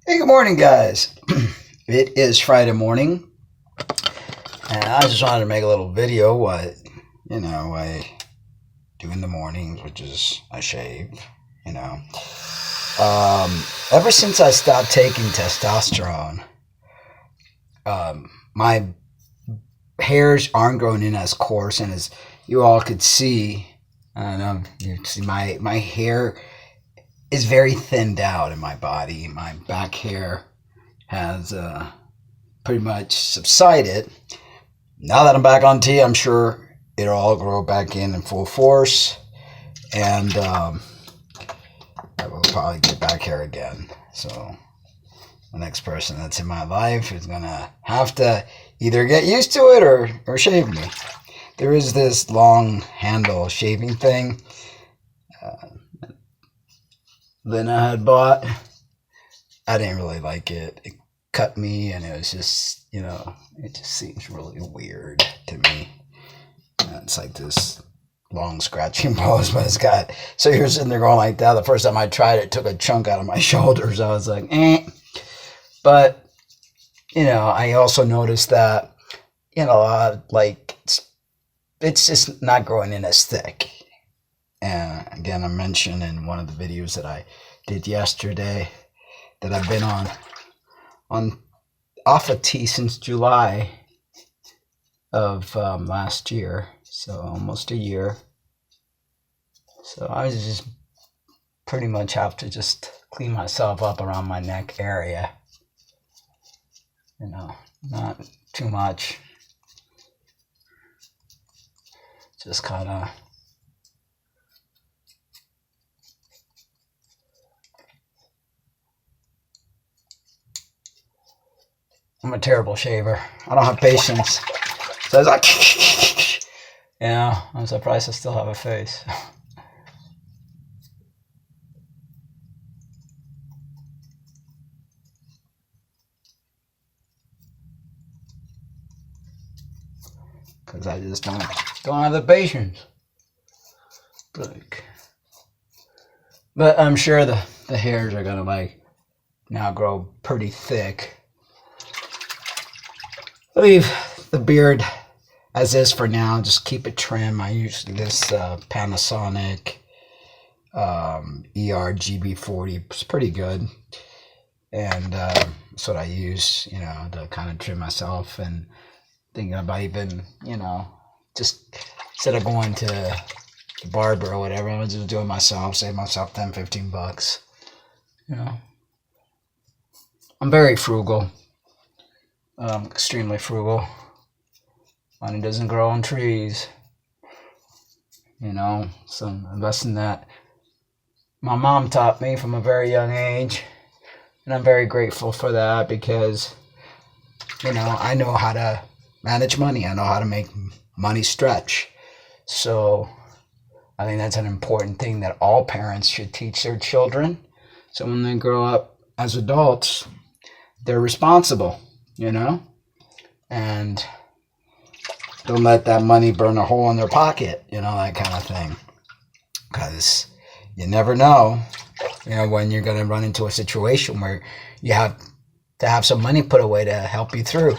Hey, good morning, guys. It is Friday morning, and I just wanted to make a little video what, I do in the mornings, which is I shave, you know. Ever since I stopped taking testosterone, my hairs aren't growing in as coarse, and as you all could see, I don't know, you see my hair is very thinned out in my body. My back hair has pretty much subsided. Now that I'm back on T, I'm sure it'll all grow back in full force, and I will probably get back hair again. So the next person that's in my life is gonna have to either get used to it or shave me. There is this long handle shaving thing Lena had bought. I didn't really like it. It cut me, and it was just, it just seems really weird to me. It's like this long scratching pose, but it's got, so you're sitting there going like that. The first time I tried it, it took a chunk out of my shoulders. I was like, eh. But, I also noticed that, it's just not growing in as thick. And again, I mentioned in one of the videos that I did yesterday that I've been on off of T since July of last year, so almost a year. So I just pretty much have to just clean myself up around my neck area. Not too much. Just kind of. I'm a terrible shaver. I don't have patience. So I was like, I'm surprised I still have a face. Because I just don't have the patience. But I'm sure the hairs are gonna now grow pretty thick. Leave the beard as is for now. Just keep it trim. I use this Panasonic ERGB40. It's pretty good, and that's what I use, to kind of trim myself. And thinking about even, just instead of going to the barber or whatever, I'm just doing it myself. Save myself $10-15. I'm very frugal. Extremely frugal. Money doesn't grow on trees. So a lesson that my mom taught me from a very young age. And I'm very grateful for that because, I know how to manage money. I know how to make money stretch. So I think that's an important thing that all parents should teach their children. So when they grow up as adults, they're responsible. And don't let that money burn a hole in their pocket, that kind of thing. Because you never know, when you're going to run into a situation where you have to have some money put away to help you through.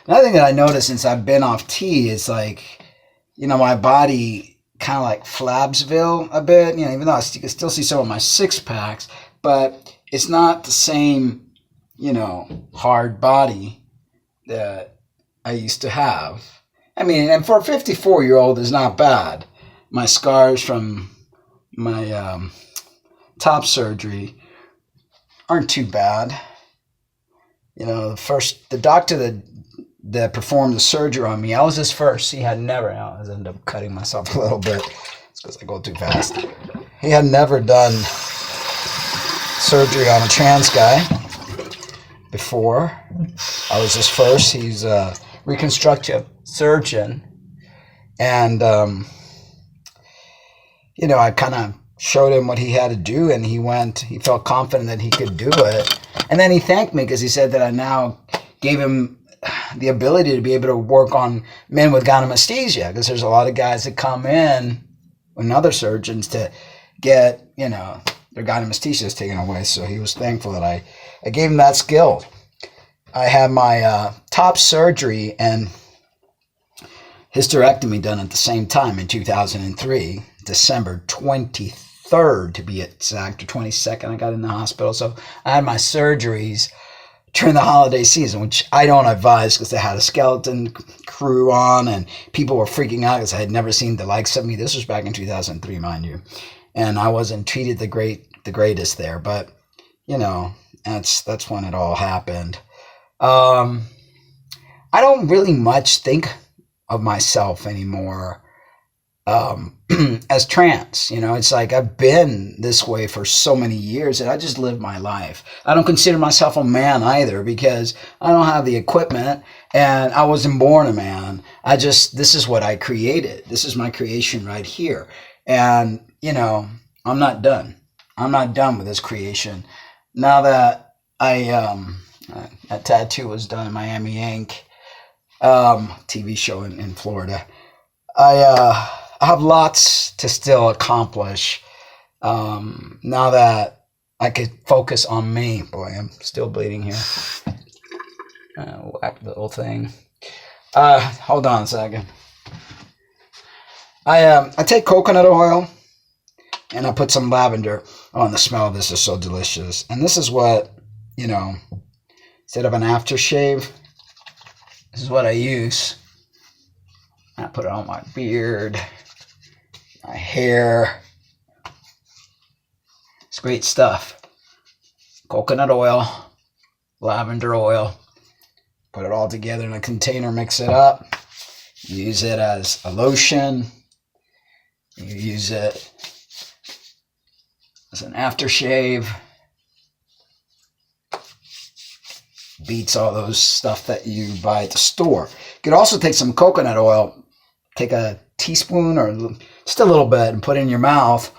Another thing that I noticed since I've been off T is my body kind of like Flabsville a bit, even though you can still see some of my six packs, but it's not the same, hard body that I used to have. I mean, and for a 54-year-old is not bad. My scars from my top surgery aren't too bad. The doctor that performed the surgery on me, I was his first. He had never, I ended up cutting myself a little bit. It's because I go too fast. He had never done surgery on a trans guy before. I was his first. He's a reconstructive surgeon. And, I kind of showed him what he had to do, and he felt confident that he could do it. And then he thanked me because he said that I now gave him the ability to be able to work on men with gynecomastia, because there's a lot of guys that come in with other surgeons to get, their gynecomastia taken away. So he was thankful that I I gave him that skill. I had my top surgery and hysterectomy done at the same time in 2003, December 23rd to be exact, or 22nd. I got in the hospital. So I had my surgeries during the holiday season, which I don't advise because they had a skeleton crew on and people were freaking out because I had never seen the likes of me. This was back in 2003, mind you. And I wasn't treated the greatest there, but you know, that's when it all happened. I don't really much think of myself anymore as trans. You know, it's like I've been this way for so many years and I just live my life. I don't consider myself a man either because I don't have the equipment and I wasn't born a man. This is what I created. This is my creation right here. And, you know, I'm not done. I'm not done with this creation. Now that that tattoo was done in Miami Ink, TV show in Florida, I have lots to still accomplish. Now that I could focus on me. Boy, I'm still bleeding here. Whack the little thing. Hold on a second. I take coconut oil and I put some lavender. Oh, and the smell of this is so delicious. And this is what, you know, instead of an aftershave, this is what I use. I put it on my beard, my hair. It's great stuff. Coconut oil, lavender oil. Put it all together in a container, mix it up. Use it as a lotion. You use it as an aftershave. Beats all those stuff that you buy at the store. You could also take some coconut oil, take a teaspoon or just a little bit and put it in your mouth,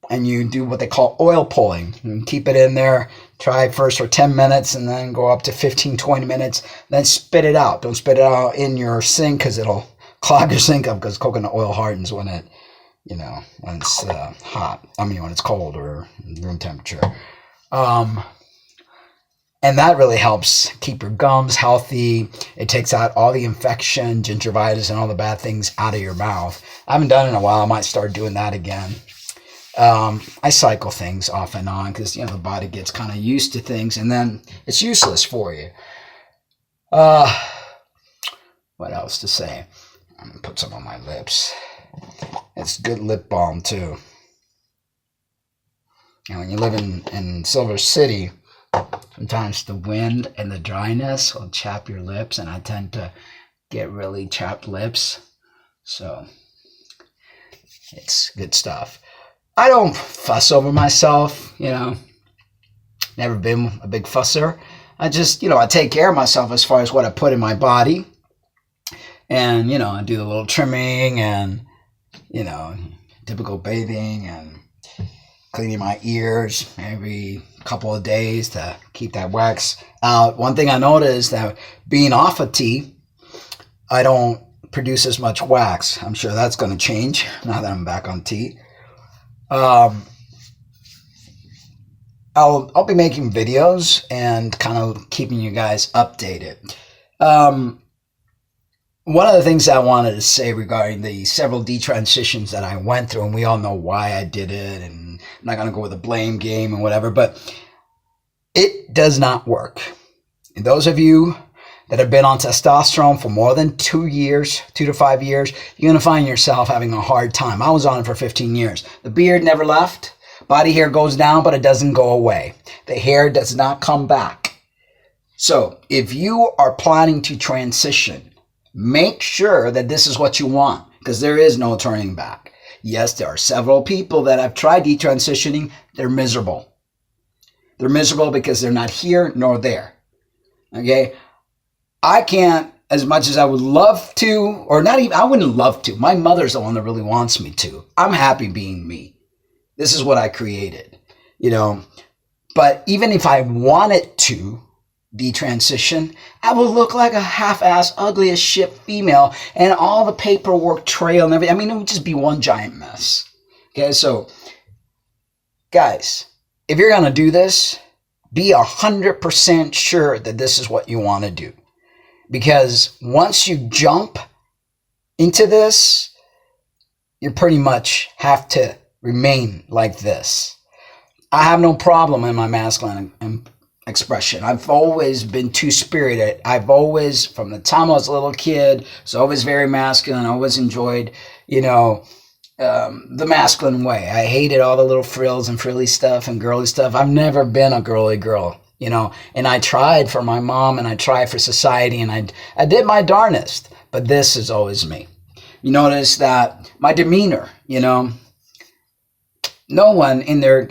and you do what they call oil pulling. You keep it in there, try first for 10 minutes and then go up to 15, 20 minutes, then spit it out. Don't spit it out in your sink because it'll clog your sink up because coconut oil hardens when it, you know, when it's hot. I mean, when it's cold or room temperature. And that really helps keep your gums healthy. It takes out all the infection, gingivitis, and all the bad things out of your mouth. I haven't done it in a while. I might start doing that again. I cycle things off and on because, you know, the body gets kind of used to things and then it's useless for you. What else to say? I'm going to put some on my lips. It's good lip balm too. And when you live in Silver City, sometimes the wind and the dryness will chap your lips, and I tend to get really chapped lips. So it's good stuff. I don't fuss over myself, you know. Never been a big fusser. I just, you know, I take care of myself as far as what I put in my body. And, you know, I do a little trimming and, you know, typical bathing and cleaning my ears every couple of days to keep that wax out. One thing I noticed that being off of tea, I don't produce as much wax. I'm sure that's going to change now that I'm back on tea. I'll be making videos and kind of keeping you guys updated. One of the things I wanted to say regarding the several detransitions that I went through, and we all know why I did it, and I'm not going to go with the blame game and whatever, but it does not work. And those of you that have been on testosterone for more than 2 years, 2 to 5 years, you're going to find yourself having a hard time. I was on it for 15 years. The beard never left. Body hair goes down, but it doesn't go away. The hair does not come back. So if you are planning to transition, make sure that this is what you want, because there is no turning back. Yes, there are several people that have tried detransitioning. They're miserable. They're miserable because they're not here nor there. Okay? I can't, as much as I would love to, or not even, I wouldn't love to. My mother's the one that really wants me to. I'm happy being me. This is what I created, you know. But even if I wanted to detransition, I would look like a half-ass, ugly as shit female, and all the paperwork trail and everything. I mean, it would just be one giant mess. Okay, so, guys, if you're going to do this, be 100% sure that this is what you want to do. Because once you jump into this, you pretty much have to remain like this. I have no problem in my masculine expression. I've always been two-spirited. I've always, from the time I was a little kid, was always very masculine. I always enjoyed, the masculine way. I hated all the little frills and frilly stuff and girly stuff. I've never been a girly girl, and I tried for my mom and I tried for society and I did my darnest, but this is always me. You notice that my demeanor, no one in there,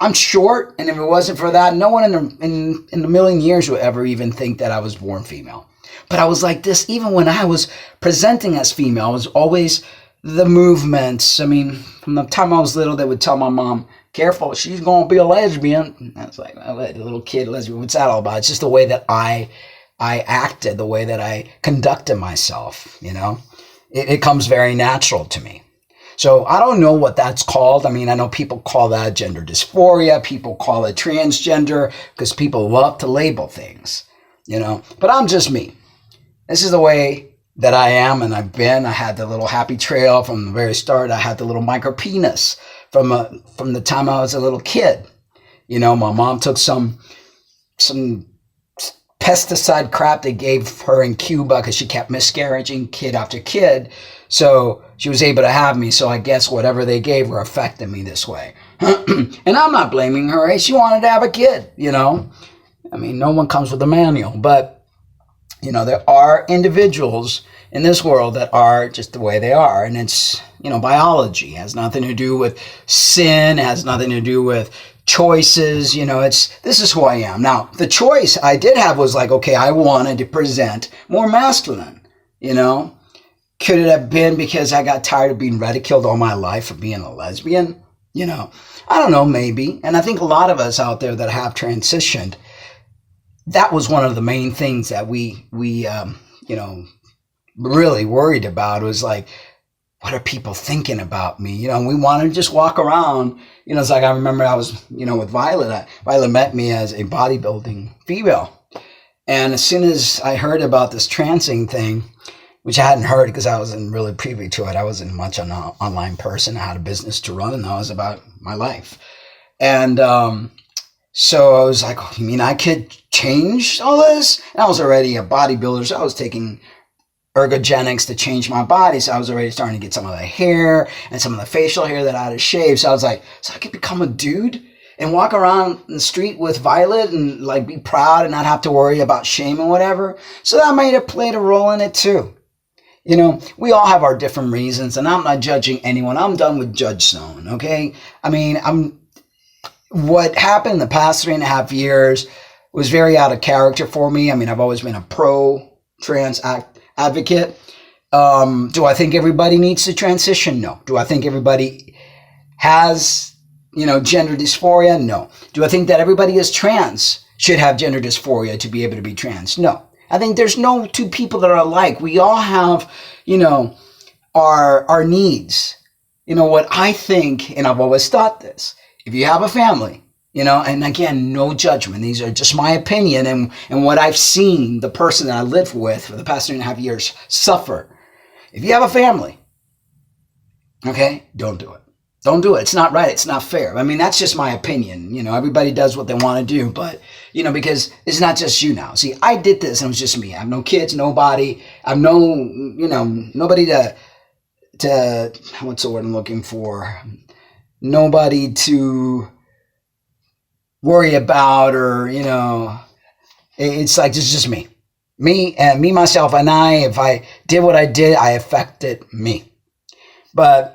I'm short, and if it wasn't for that, no one in a million years would ever even think that I was born female. But I was like this even when I was presenting as female. I was always the movements. I mean, from the time I was little, they would tell my mom, careful, she's going to be a lesbian. I was like, a little kid lesbian, what's that all about? It's just the way that I acted, the way that I conducted myself, It comes very natural to me. So I don't know what that's called. I mean, I know people call that gender dysphoria. People call it transgender because people love to label things, But I'm just me. This is the way that I am and I've been. I had the little happy trail from the very start. I had the little micro penis from the time I was a little kid. My mom took some pesticide crap they gave her in Cuba because she kept miscarrying kid after kid. So she was able to have me. So I guess whatever they gave her affected me this way. And I'm not blaming her. Hey, she wanted to have a kid, I mean, no one comes with a manual. But, there are individuals in this world that are just the way they are. And it's, biology. It has nothing to do with sin. It has nothing to do with choices. This is who I am. Now, the choice I did have was like, okay, I wanted to present more masculine, Could it have been because I got tired of being ridiculed all my life for being a lesbian? I don't know, maybe. And I think a lot of us out there that have transitioned, that was one of the main things that we really worried about was like, what are people thinking about me? We want to just walk around. It's like I remember I was, with Violet. Violet met me as a bodybuilding female. And as soon as I heard about this transing thing, which I hadn't heard because I wasn't really privy to it. I wasn't much an online person. I had a business to run and that was about my life. And so I was like, oh, you mean I could change all this? And I was already a bodybuilder, so I was taking ergogenics to change my body. So I was already starting to get some of the hair and some of the facial hair that I had to shave. So I was like, so I could become a dude and walk around the street with Violet and like be proud and not have to worry about shame and whatever. So that might have played a role in it too. We all have our different reasons, and I'm not judging anyone. I'm done with judge zone, okay? I mean, what happened in the past 3.5 years was very out of character for me. I mean, I've always been a pro-trans advocate. Do I think everybody needs to transition? No. Do I think everybody has, gender dysphoria? No. Do I think that everybody is trans should have gender dysphoria to be able to be trans? No. I think there's no two people that are alike. We all have, our needs. What I think, and I've always thought this, if you have a family, and again, no judgment. These are just my opinion and what I've seen the person that I lived with for the past 3.5 years suffer. If you have a family, okay, don't do it. Don't do it. It's not right. It's not fair. I mean, that's just my opinion. Everybody does what they want to do, but, because it's not just you now. See, I did this and it was just me. I have no kids, nobody. I have nobody to, what's the word I'm looking for? Nobody to worry about or, it's like, it's just me. Me, myself, and I. If I did what I did, I affected me. But,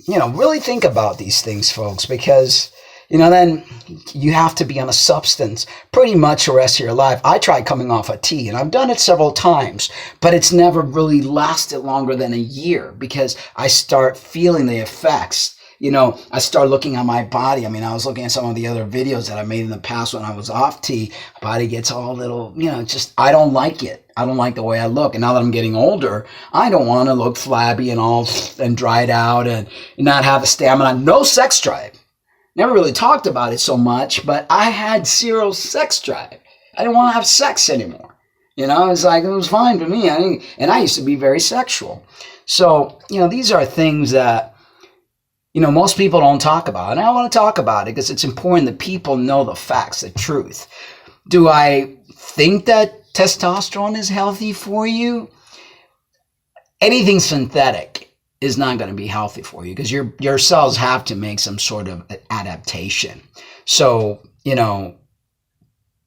really think about these things, folks, because, then you have to be on a substance pretty much the rest of your life. I tried coming off a tea, and I've done it several times, but it's never really lasted longer than a year because I start feeling the effects. I start looking at my body. I mean, I was looking at some of the other videos that I made in the past when I was off tea. My body gets all little, I don't like it. I don't like the way I look. And now that I'm getting older, I don't want to look flabby and all and dried out and not have the stamina. No sex drive. Never really talked about it so much, but I had zero sex drive. I didn't want to have sex anymore. You know, it's like, it was fine for me. And I used to be very sexual. So, you know, these are things that, you know, most people don't talk about. And I want to talk about it because it's important that people know the facts, the truth. Do I think that testosterone is healthy for you? Anything synthetic is not going to be healthy for you because your cells have to make some sort of adaptation. So, you know,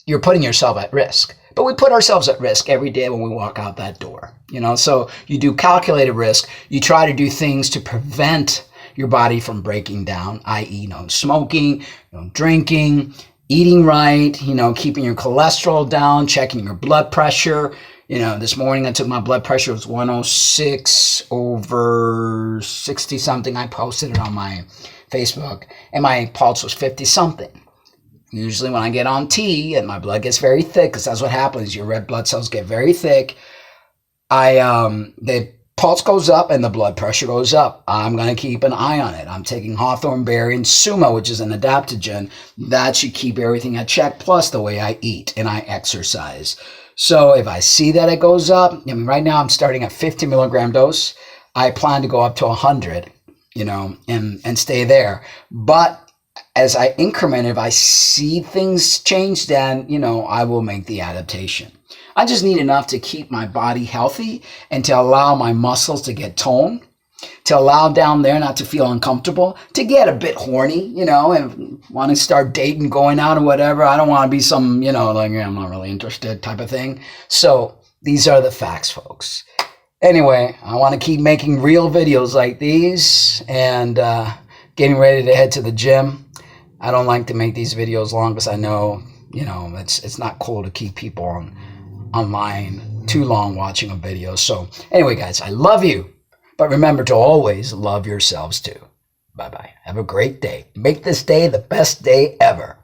you're putting yourself at risk. But we put ourselves at risk every day when we walk out that door. You know, so you do calculated risk. You try to do things to prevent your body from breaking down, i.e., no smoking, no drinking, eating right, you know, keeping your cholesterol down, checking your blood pressure. You know, this morning I took my blood pressure. It was 106/60 something. I posted it on my Facebook, and my pulse was 50 something. Usually when I get on tea and my blood gets very thick, because that's what happens, your red blood cells get very thick, the pulse goes up and the blood pressure goes up. I'm going to keep an eye on it. I'm taking hawthorn berry and suma, which is an adaptogen. That should keep everything at check, plus the way I eat and I exercise. So if I see that it goes up, I mean, right now I'm starting at 50 milligram dose. I plan to go up to 100, you know, and stay there. But as I increment, if I see things change, then, you know, I will make the adaptation. I just need enough to keep my body healthy and to allow my muscles to get toned, to allow down there not to feel uncomfortable, to get a bit horny, you know, and want to start dating, going out or whatever. I don't want to be some, you know, like, I'm not really interested type of thing. So these are the facts, folks. Anyway, I want to keep making real videos like these and getting ready to head to the gym. I don't like to make these videos long because I know, you know, it's not cool to keep people online too long watching a video. So anyway, guys, I love you. But remember to always love yourselves too. Bye-bye. Have a great day. Make this day the best day ever.